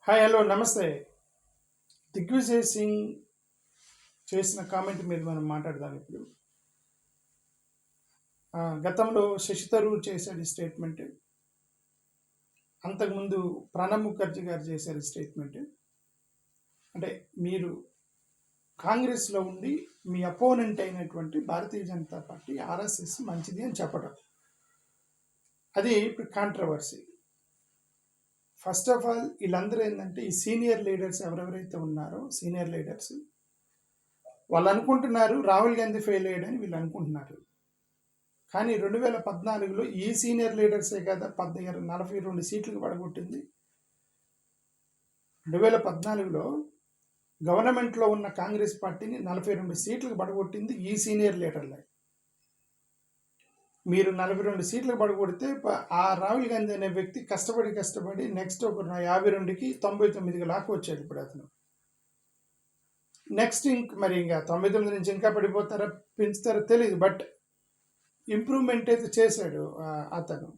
Hi hello నమస్తే. దిగ్విజయ్ సింగ్ చేసిన comment మీద మనం మాట్లాడదాం ఇప్పుడు. గతంలో శశి థరూర్ చేశాడు ఈ స్టేట్మెంట్. అంతకుముందు ప్రణబ్ ముఖర్జీ గారు చేశారు స్టేట్మెంట్. అంటే మీరు కాంగ్రెస్లో ఉండి మీ అపోనెంట్ అయినటువంటి భారతీయ జనతా పార్టీ ఆర్ఎస్ఎస్ మంచిది అని చెప్పడం, అది ఇప్పుడు కాంట్రవర్సీ. ఫస్ట్ ఆఫ్ ఆల్ వీళ్ళందరూ ఏంటంటే ఈ సీనియర్ లీడర్స్ ఎవరెవరైతే ఉన్నారో సీనియర్ లీడర్స్ వాళ్ళు అనుకుంటున్నారు రాహుల్ గాంధీ ఫెయిల్ అయ్యాడని వీళ్ళు అనుకుంటున్నారు. కానీ 2014లో ఈ సీనియర్ లీడర్సే కదా 42 సీట్లకు పడగొట్టింది. 2014లో గవర్నమెంట్లో ఉన్న కాంగ్రెస్ పార్టీని 42 సీట్లకు పడగొట్టింది ఈ సీనియర్ లీడర్లే. మీరు 42 సీట్లకు పడగొడితే ఆ రాహుల్ గాంధీ అనే వ్యక్తి కష్టపడి నెక్స్ట్ ఒక 52కి 99కి లాక్ వచ్చాడు ఇప్పుడు అతను. నెక్స్ట్ మరి ఇంకా 99 నుంచి ఇంకా పడిపోతారా పెంచుతారో తెలియదు, బట్ ఇంప్రూవ్మెంట్ అయితే చేశాడు అతను.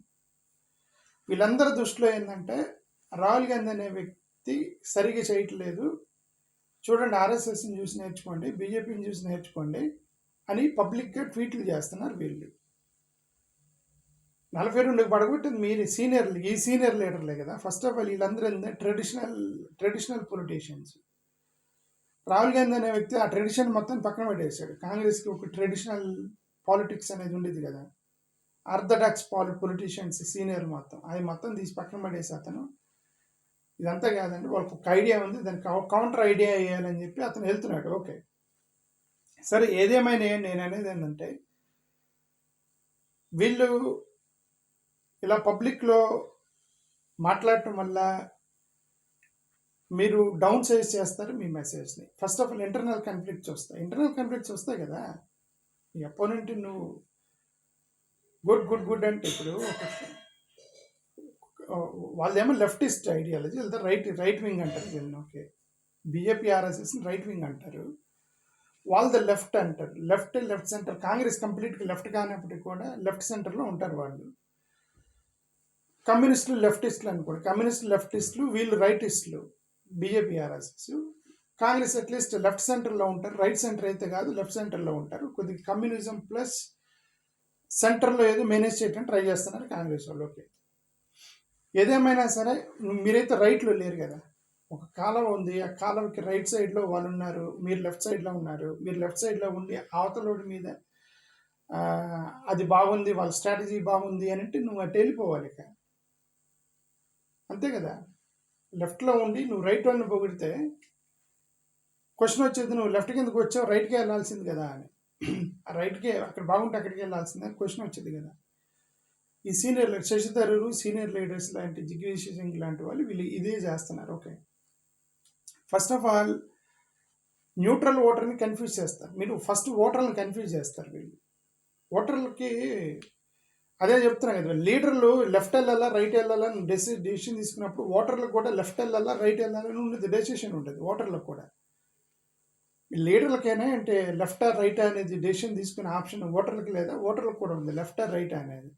వీళ్ళందరి దృష్టిలో ఏంటంటే రాహుల్ గాంధీ అనే వ్యక్తి సరిగా చేయట్లేదు, చూడండి ఆర్ఎస్ఎస్ని చూసి నేర్చుకోండి, బీజేపీని చూసి నేర్చుకోండి అని పబ్లిక్గా ట్వీట్లు చేస్తున్నారు వీళ్ళు. 42కి పడగొట్టింది మీరు ఈ సీనియర్ లీడర్లే కదా. ఫస్ట్ ఆఫ్ ఆల్ వీళ్ళందరూ ట్రెడిషనల్ పొలిటీషియన్స్. రాహుల్ గాంధీ అనే వ్యక్తి ఆ ట్రెడిషన్ మొత్తం పక్కన పెట్టేశాడు. కాంగ్రెస్కి ఒక ట్రెడిషనల్ పాలిటిక్స్ అనేది ఉండేది కదా, ఆర్థడాక్స్ పొలిటీషియన్స్ సీనియర్ మొత్తం అది మొత్తం తీసి పక్కన పడేసి అతను ఇదంతా కాదండి వాళ్ళకి ఒక ఐడియా ఉంది, దానికి కౌంటర్ ఐడియా వేయాలని చెప్పి అతను వెళ్తున్నాడు. ఓకే సరే, ఏదేమైనా నేను అనేది ఏంటంటే వీళ్ళు ఇలా పబ్లిక్లో మాట్లాడటం వల్ల మీరు డౌన్ సైజ్ చేస్తారు మీ మెసేజ్ని. First of all internal conflicts వస్తాయి కదా. ఈ అపోనెంట్ నువ్వు గుడ్ అంటే ఇప్పుడు వాళ్ళేమో లెఫ్టిస్ట్ ఐడియాలజీ, లేదా రైట్ వింగ్ అంటారు వీళ్ళని. ఓకే, బీజేపీ ఆర్ఎస్ఎస్ని రైట్ వింగ్ అంటారు, వాళ్ళది లెఫ్ట్ అంటారు. Left centre. కాంగ్రెస్ కంప్లీట్గా లెఫ్ట్ కానప్పటికీ కూడా లెఫ్ట్ సెంటర్లో ఉంటారు వాళ్ళు. కమ్యూనిస్టులు లెఫ్టిస్టులు అనుకోండి, లెఫ్టిస్టులు, వీళ్ళు రైటిస్టులు BJP RSS. Congress at least left సెంటర్లో ఉంటారు, రైట్ సెంటర్ అయితే కాదు లెఫ్ట్ సెంటర్లో ఉంటారు. కొద్దిగా కమ్యూనిజం ప్లస్ సెంటర్లో ఏదో మేనేజ్ చేయడానికి ట్రై చేస్తున్నారు కాంగ్రెస్ వాళ్ళు. ఓకే, ఏదేమైనా సరే మీరైతే రైట్లో లేరు కదా. ఒక కాలువ ఉంది, ఆ కాలువకి రైట్ సైడ్లో వాళ్ళు ఉన్నారు, మీరు లెఫ్ట్ సైడ్లో ఉన్నారు. మీరు లెఫ్ట్ సైడ్లో ఉండి అవతలోడి మీద అది బాగుంది, వాళ్ళ స్ట్రాటజీ బాగుంది అని అంటే నువ్వు అటు వెళ్ళిపోవాలి ఇక, అంతే కదా. లెఫ్ట్లో ఉండి నువ్వు రైట్ వాళ్ళని పొగిడితే క్వశ్చన్ వచ్చేది నువ్వు లెఫ్ట్ కిందకు వచ్చావు, రైట్కి వెళ్ళాల్సింది కదా అని. ఆ రైట్కి అక్కడ బాగుంటే అక్కడికి వెళ్ళాల్సిందే క్వశ్చన్ వచ్చేది కదా. ఈ senior Shashi Tharoor, senior leaders లాంటి దిగ్విజయ్ సింగ్ లాంటి వాళ్ళు వీళ్ళు ఇదే చేస్తున్నారు. Okay, first of all neutral ఓటర్ని కన్ఫ్యూజ్ చేస్తారు మీరు. ఫస్ట్ ఓటర్లను కన్ఫ్యూజ్ చేస్తారు వీళ్ళు. ఓటర్లకి అదే చెప్తున్నా కదా, లీడర్లు లెఫ్ట్ వెళ్ళాలా రైట్ వెళ్ళాలని డెసిషన్ తీసుకున్నప్పుడు ఓటర్లకు కూడా లెఫ్ట్ వెళ్ళాలా రైట్ వెళ్ళాలని ఉండేది, డెసిషన్ ఉంటుంది ఓటర్లకు కూడా. లీడర్లకైనా అంటే లెఫ్ట్ ఆర్ రైట్ అనేది డెసిషన్ తీసుకునే ఆప్షన్ ఓటర్లకి లేదా, ఓటర్లకు కూడా ఉంది లెఫ్ట్ ఆర్ రైట్ అనేది.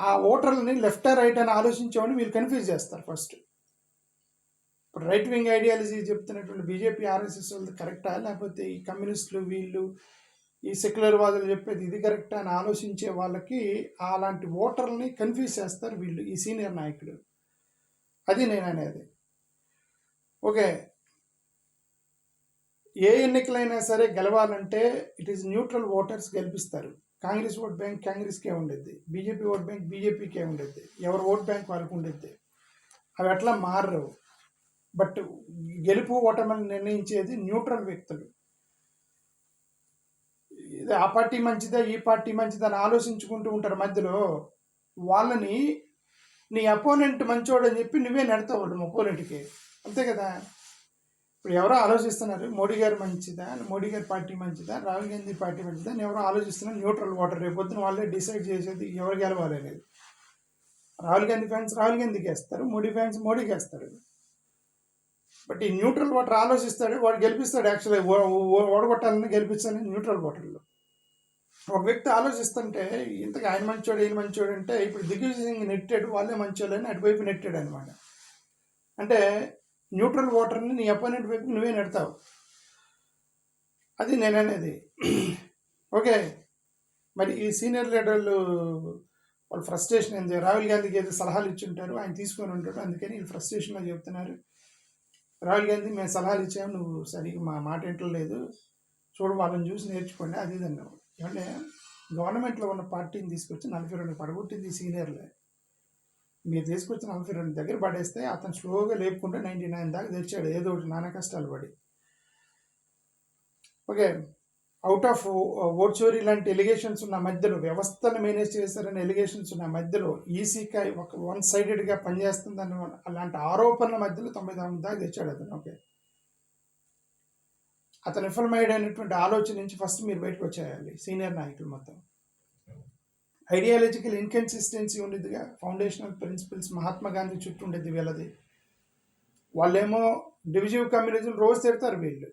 ఆ ఓటర్లని లెఫ్ట్ ఆర్ రైట్ అని ఆలోచించామని వీళ్ళు కన్ఫ్యూజ్ చేస్తారు ఫస్ట్. ఇప్పుడు రైట్ వింగ్ ఐడియాలజీ చెప్తున్నటువంటి బీజేపీ ఆర్ఎస్ఎస్ వాళ్ళు కరెక్టా, లేకపోతే ఈ కమ్యూనిస్టులు వీళ్ళు ఈ సెక్యులర్ వాదులు చెప్పేది ఇది కరెక్టా అని ఆలోచించే వాళ్ళకి అలాంటి ఓటర్లని కన్ఫ్యూజ్ చేస్తారు వీళ్ళు, ఈ సీనియర్ నాయకులు. అది నేను అనేది. ఓకే, ఏ ఎన్నికలైనా సరే గెలవాలంటే ఇట్ ఈస్ న్యూట్రల్ ఓటర్స్ గెలిపిస్తారు. కాంగ్రెస్ ఓట్ బ్యాంక్ కాంగ్రెస్కే ఉండేది, బీజేపీ ఓట్ బ్యాంక్ బీజేపీకే ఉండేది, ఎవరు ఓట్ బ్యాంక్ వాళ్ళకు ఉండేది. అవి అట్లా మారరు. బట్ గెలుపు ఓటమిని నిర్ణయించేది న్యూట్రల్ వ్యక్తులు. ఆ పార్టీ మంచిదా ఈ పార్టీ మంచిదా అని ఆలోచించుకుంటూ ఉంటారు మధ్యలో. వాళ్ళని నీ అపోనెంట్ మంచోడు అని చెప్పి నువ్వే నెడతావు వాళ్ళు అపోనెంట్కి, అంతే కదా. ఇప్పుడు ఎవరో ఆలోచిస్తున్నారు మోడీ గారు మంచిదా, మోడీ గారి పార్టీ మంచిదా, రాహుల్ గాంధీ పార్టీ మంచిదా అని ఎవరో ఆలోచిస్తున్నారు. న్యూట్రల్ ఓటర్ రేపొద్దున వాళ్ళే డిసైడ్ చేసేది ఎవరు గెలవాలి అనేది. రాహుల్ గాంధీ ఫ్యాన్స్ రాహుల్ గాంధీకి వేస్తారు, మోడీ ఫ్యాన్స్ మోడీకి వేస్తారు. బట్ ఈ న్యూట్రల్ ఓటర్ ఆలోచిస్తాడు, వాడు గెలిపిస్తాడు. యాక్చువల్లీ ఓడగొట్టాలని గెలిపించాలని న్యూట్రల్ ఓటర్లు. ఒక వ్యక్తి ఆలోచిస్తుంటే ఇంతగా ఆయన మంచోడు ఈయన మంచోడు అంటే ఇప్పుడు దిగ్విజయ్ సింగ్ నెట్టాడు, వాళ్ళే మంచోళ్ళని అటువైపు నెట్టాడు అనమాట. అంటే న్యూట్రల్ ఓటర్ని నీ అపోనెంట్ వైపు నువ్వే నెడతావు. అది నేననేది. ఓకే. మరి ఈ సీనియర్ లీడర్లు వాళ్ళ ఫ్రస్ట్రేషన్ ఏంది? రాహుల్ గాంధీకి ఏదో సలహాలు ఇచ్చి ఉంటారు, ఆయన తీసుకొని ఉంటాడు, అందుకని ఈ ఫ్రస్ట్రేషన్లో చెప్తున్నారు. రాహుల్ గాంధీ మేము సలహాలు ఇచ్చాము, నువ్వు సరిగ్గా మా మాట వింటలేదు, చూడు వాళ్ళని చూసి నేర్చుకోండి, అది ఇది అన్నావు. ఏమంటే గవర్నమెంట్లో ఉన్న పార్టీని తీసుకొచ్చి 42 పడగొట్టింది సీనియర్లే. మీరు తీసుకొచ్చి 42 దగ్గర పడేస్తే అతను స్లోగా లేపుకుంటే 99 దాకా తెచ్చాడు, ఏదో ఒకటి నానా కష్టాలు పడి. ఓకే. అవుట్ ఆఫ్ ఓట్ చోరీ లాంటి ఎలిగేషన్స్ ఉన్న మధ్యలో, వ్యవస్థను మేనేజ్ చేశారనే ఎలిగేషన్స్ ఉన్న మధ్యలో, ఈసీకి ఒక వన్ సైడెడ్గా పనిచేస్తుందని అలాంటి ఆరోపణల మధ్యలో 99 దాకా తెచ్చాడు అతను. ఓకే. అతను విఫలమయ్యాడనేటువంటి ఆలోచన నుంచి ఫస్ట్ మీరు బయటకు వచ్చేయాలి సీనియర్ నాయకులు మొత్తం. ఐడియాలజికల్ ఇన్కన్సిస్టెన్సీ ఉండేదిగా, ఫౌండేషనల్ ప్రిన్సిపల్స్ మహాత్మా గాంధీ చుట్టూ ఉండేది వీళ్ళది. వాళ్ళేమో డివిజివ్ కమ్యూనిజం రోజు తిడతారు వీళ్ళు.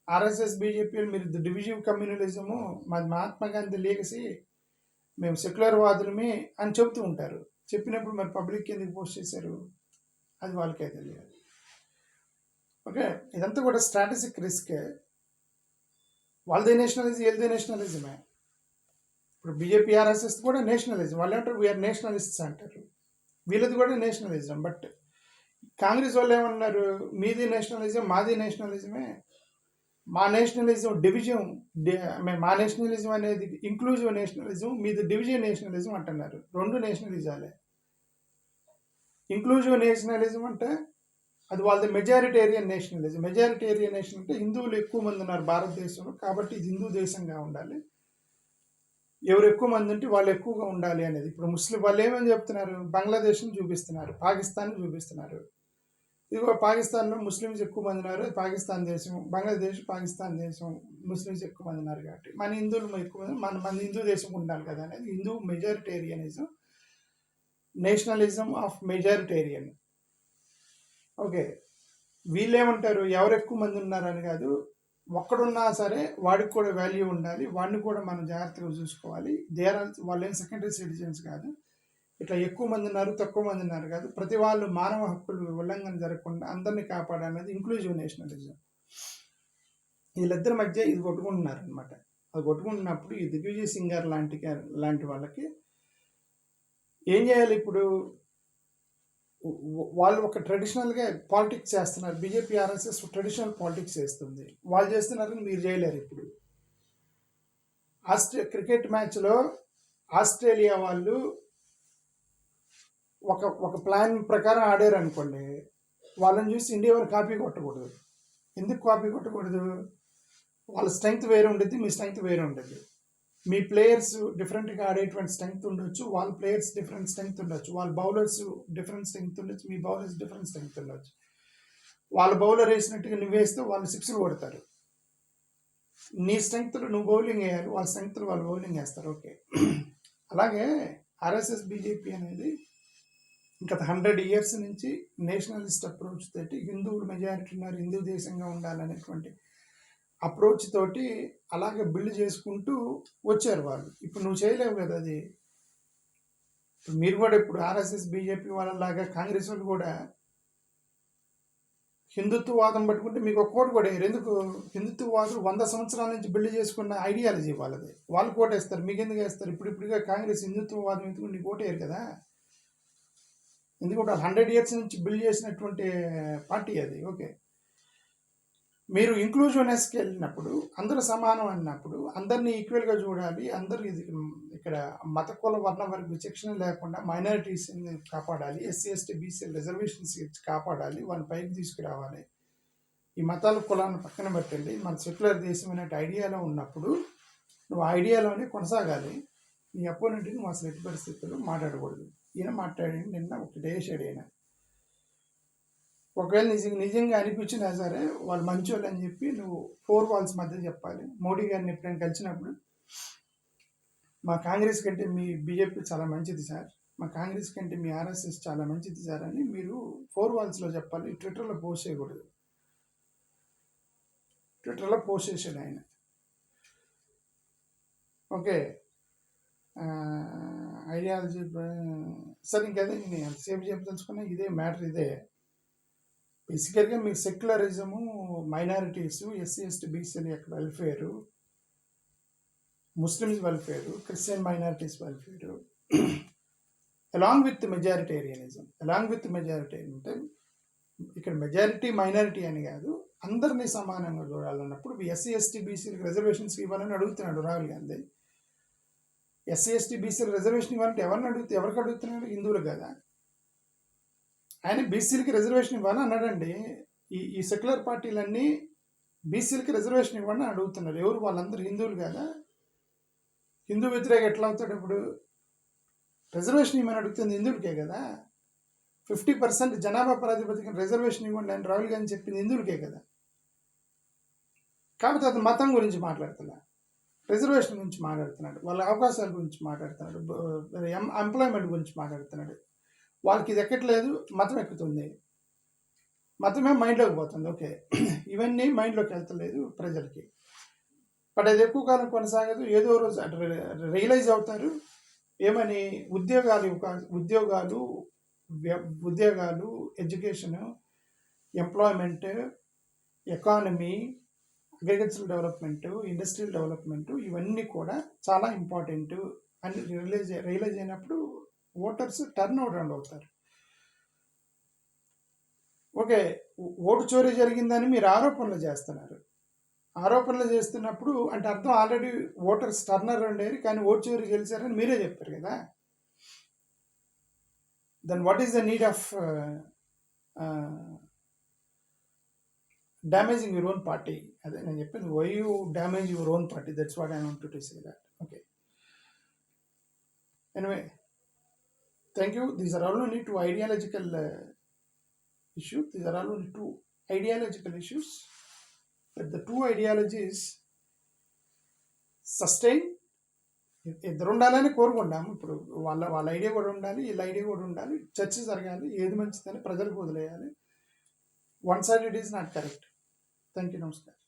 ఆర్ఎస్ఎస్ బీజేపీలు మీరు డివిజివ్ కమ్యూనలిజము, మాది మహాత్మా గాంధీ లీగసీ, మేము సెక్యులర్ వాదులమే అని చెబుతూ ఉంటారు. చెప్పినప్పుడు మరి పబ్లిక్ ఎందుకు పోస్ట్ చేశారు, అది వాళ్ళకే తెలియదు. ఓకే. ఇదంతా కూడా స్ట్రాటజిక్ రిస్కే. వాళ్ళదే నేషనలిజం, వీళ్ళదే నేషనలిజమే. ఇప్పుడు బీజేపీ ఆర్ఎస్ఎస్ కూడా నేషనలిజం. వాళ్ళు ఏమంటారు, వీఆర్ నేషనలిస్ట్స్ అంటారు. వీళ్ళది కూడా నేషనలిజం. బట్ కాంగ్రెస్ వాళ్ళు ఏమన్నారు, మీది నేషనలిజం, మాది నేషనలిజమే. మా నేషనలిజం డివిజన్, మా నేషనలిజం అనేది ఇంక్లూజివ్ నేషనలిజం, మీది డివిజన్ నేషనలిజం అంటున్నారు. రెండు నేషనలిజాలే. ఇంక్లూజివ్ నేషనలిజం అంటే అది వాళ్ళది మెజారిటేరియన్ నేషనలిజం. మెజారిటేరియన్ నేషన్ అంటే హిందువులు ఎక్కువ మంది ఉన్నారు భారతదేశంలో, కాబట్టి ఇది హిందూ దేశంగా ఉండాలి, ఎవరు ఎక్కువ మంది ఉంటే వాళ్ళు ఎక్కువగా ఉండాలి అనేది. ఇప్పుడు ముస్లిం వాళ్ళు ఏమని చెప్తున్నారు, బంగ్లాదేశ్ని చూపిస్తున్నారు, పాకిస్తాన్ చూపిస్తున్నారు. ఇదిగో పాకిస్తాన్లో ముస్లిమ్స్ ఎక్కువ మంది ఉన్నారు, పాకిస్తాన్ దేశం, బంగ్లాదేశ్ పాకిస్తాన్ దేశం, ముస్లిమ్స్ ఎక్కువ మంది ఉన్నారు కాబట్టి మన హిందువులు ఎక్కువ మంది, మన హిందూ దేశం ఉండాలి కదా అనేది Hindu majoritarianism, nationalism of majoritarian. Okay. వీళ్ళేమంటారు, ఎవరు ఎక్కువ మంది ఉన్నారని కాదు, ఒక్కడున్నా సరే వాడికి కూడా వాల్యూ ఉండాలి, వాడిని కూడా మనం జాగ్రత్తగా చూసుకోవాలి. వాళ్ళేం సెకండరీ సిటిజన్స్ కాదు, ఇట్లా ఎక్కువ మంది ఉన్నారు తక్కువ మంది ఉన్నారు కాదు, ప్రతి వాళ్ళు మానవ హక్కులు ఉల్లంఘన జరగకుండా అందరినీ కాపాడనేది ఇంక్లూజివ్ నేషనలిజం. వీళ్ళిద్దరి మధ్య ఇది కొట్టుకుంటున్నారు అనమాట. అది కొట్టుకుంటున్నప్పుడు ఈ దిగ్విజయ్ సింగ్ గారు లాంటి వాళ్ళకి ఏం చేయాలి ఇప్పుడు, వాళ్ళు ఒక ట్రెడిషనల్గా పాలిటిక్స్ చేస్తున్నారు. బీజేపీ ఆర్ఎస్ఎస్ ట్రెడిషనల్ పాలిటిక్స్ చేస్తుంది, వాళ్ళు చేస్తున్నారని మీరు చేయలేరు. ఇప్పుడు క్రికెట్ మ్యాచ్లో ఆస్ట్రేలియా వాళ్ళు ఒక ప్లాన్ ప్రకారం ఆడారు అనుకోండి, వాళ్ళని చూసి ఇండియా వాళ్ళు కాపీ కొట్టకూడదు. ఎందుకు కాపీ కొట్టకూడదు, వాళ్ళ స్ట్రెంగ్త్ వేరే ఉండేది, మీ స్ట్రెంగ్త్ వేరే ఉండేది. మీ ప్లేయర్స్ డిఫరెంట్గా ఆడేటువంటి స్ట్రెంగ్త్ ఉండొచ్చు, వాళ్ళ ప్లేయర్స్ డిఫరెంట్ స్ట్రెంగ్త్ ఉండొచ్చు, వాళ్ళ బౌలర్స్ డిఫరెంట్ స్ట్రెంగ్త్ ఉండొచ్చు, మీ బౌలర్స్ డిఫరెంట్ స్ట్రెంగ్త్ ఉండొచ్చు. వాళ్ళ బౌలర్ వేసినట్టుగా నువ్వు వేస్తే వాళ్ళు సిక్స్లు కొడతారు. నీ స్ట్రెంగ్త్లో నువ్వు బౌలింగ్ వేయాలి, వాళ్ళ స్ట్రెంగ్త్లో వాళ్ళు బౌలింగ్ వేస్తారు. ఓకే. అలాగే ఆర్ఎస్ఎస్ బీజేపీ అనేది గత 100 years నుంచి నేషనలిస్ట్ అప్రోచ్ తోటి హిందువులు మెజారిటీ ఉన్నారు, హిందూ దేశంగా ఉండాలనేటువంటి అప్రోచ్ తోటి అలాగే బిల్డ్ చేసుకుంటూ వచ్చారు వాళ్ళు. ఇప్పుడు నువ్వు చేయలేవు కదా అది. మీరు కూడా ఇప్పుడు ఆర్ఎస్ఎస్ బీజేపీ వాళ్ళలాగా కాంగ్రెస్ వాళ్ళు కూడా హిందుత్వవాదం పట్టుకుంటే మీకు ఒక కోటి కూడా వేయరు. ఎందుకు, హిందుత్వవాదులు 100 సంవత్సరాల నుంచి బిల్డ్ చేసుకున్న ఐడియాలజీ వాళ్ళది, వాళ్ళు కోటేస్తారు, మీకు ఎందుకు వేస్తారు? ఇప్పుడిప్పుడుగా కాంగ్రెస్ హిందుత్వవాదం ఎందుకు నీకు ఓటేయరు కదా, ఎందుకంటే 100 years నుంచి బిల్డ్ చేసినటువంటి పార్టీ అది. ఓకే. మీరు ఇంక్లూజివ్నెస్కి వెళ్ళినప్పుడు, అందరూ సమానం అన్నప్పుడు అందరినీ ఈక్వల్గా చూడాలి, అందరూ ఇది ఇక్కడ మత కుల వర్ణ వర్గ విచక్షణ లేకుండా మైనారిటీస్ని కాపాడాలి, ఎస్సీ ఎస్టీ బీసీ రిజర్వేషన్స్ కాపాడాలి, వాళ్ళని పైకి తీసుకురావాలి, ఈ మతాల కులాన్ని పక్కన పెట్టండి, మన సెక్యులర్ దేశం అనే ఐడియాలో ఉన్నప్పుడు నువ్వు ఆ ఐడియాలోనే కొనసాగాలి. నీ అపోనెంట్ని నువ్వు అసలు ఎట్టి పరిస్థితుల్లో మాట్లాడకూడదు. ఈయన మాట్లాడండి, నిన్న ఒకటి వేసాడు ఈయన. ఒకవేళ నిజంగా అనిపించినా సరే వాళ్ళు మంచోళ్ళు అని చెప్పి నువ్వు 4 walls మధ్య చెప్పాలి. మోడీ గారిని ఎప్పుడైనా కలిసినప్పుడు, మా కాంగ్రెస్ కంటే మీ బీజేపీ చాలా మంచిది సార్, మా కాంగ్రెస్ కంటే మీ ఆర్ఎస్ఎస్ చాలా మంచిది సార్ అని మీరు 4 walls చెప్పాలి. ట్విట్టర్లో పోస్ట్ చేయకూడదు. ట్విట్టర్లో పోస్ట్ చేశాడు ఆయన. ఓకే. ఐడియాలజీ సరే, ఇంకదే నేను ఎంతసేపు చెప్పదలుచుకున్నా ఇదే మ్యాటర్. ఇదే బేసికల్గా మీకు సెక్యులరిజము, మైనారిటీసు, ఎస్సీ ఎస్టీ బీసీల యొక్క welfare, Muslims welfare, Christian minorities welfare, along with majoritarianism. Along with majoritarian అంటే ఇక్కడ మెజారిటీ మైనారిటీ అని కాదు, అందరినీ సమానంగా చూడాలన్నప్పుడు ఎస్సీ ఎస్టీ బీసీలకు రిజర్వేషన్స్ ఇవ్వాలని అడుగుతున్నాడు రాహుల్ గాంధీ. ఎస్సీ ఎస్టీ బీసీలకు రిజర్వేషన్ ఇవ్వాలంటే ఎవరికి అడుగుతున్నాడు? హిందువులు కదా. ఆయన బీసీలకి రిజర్వేషన్ ఇవ్వాలని అన్నాడండి. ఈ సెక్యులర్ పార్టీలన్నీ బీసీలకి రిజర్వేషన్ ఇవ్వాలని అడుగుతున్నారు. ఎవరు? వాళ్ళందరూ హిందువులు కదా. హిందూ వ్యతిరేక ఎట్లా అవుతాడు? ఇప్పుడు రిజర్వేషన్ ఇవ్వమని అడుగుతుంది హిందువులకే కదా. 50% జనాభా ప్రాతిపదికన రిజర్వేషన్ ఇవ్వండి అని రాహుల్ గాంధీ చెప్పింది హిందువులకే కదా. కాబట్టి అతను మతం గురించి మాట్లాడుతున్నాడు, రిజర్వేషన్ గురించి మాట్లాడుతున్నాడు, వాళ్ళ అవకాశాల గురించి మాట్లాడుతున్నాడు, ఎంప్లాయ్మెంట్ గురించి మాట్లాడుతున్నాడు. వాళ్ళకి ఇది ఎక్కట్లేదు, మతం ఎక్కుతుంది, మతమే మైండ్లోకి పోతుంది. ఓకే, ఇవన్నీ మైండ్లోకి వెళ్తలేదు ప్రజలకి. బట్ అది ఎక్కువ కాలం కొనసాగదు. ఏదో రోజు రియలైజ్ అవుతారు. ఏమని? ఉద్యోగాలు, education, employment, economy, agricultural development, industrial development, ఇవన్నీ కూడా చాలా ఇంపార్టెంట్ అని రియలైజ్ అయినప్పుడు ఓటర్స్ టర్న్ అరౌండ్ అవుతారు. ఓకే, ఓటు చోరీ జరిగిందని మీరు ఆరోపణలు చేస్తున్నారు. ఆరోపణలు చేస్తున్నప్పుడు అంటే అర్థం ఆల్రెడీ ఓటర్స్ టర్న్ అరౌండ్ అయ్యారు, కానీ ఓటు చోరీ గెలిచారని మీరే చెప్పారు కదా. Then what is the need of damaging your own party? అదే నేను చెప్పింది, why you damage your own party, that's what I want to say that. Okay, anyway, thank you. These are all only two ideological issues. These are all only two ideological issues, but the two ideologies sustain. ఇద్దరు ఉండాలని కోరుకుంటాము. ఇప్పుడు వాళ్ళ idea కూడా ఉండాలి, వీళ్ళ idea కూడా ఉండాలి, చర్చ జరగాలి, ఏది మంచిదని ప్రజలకు వదిలేయాలి. One sided is not correct. Thank you, నమస్కారం.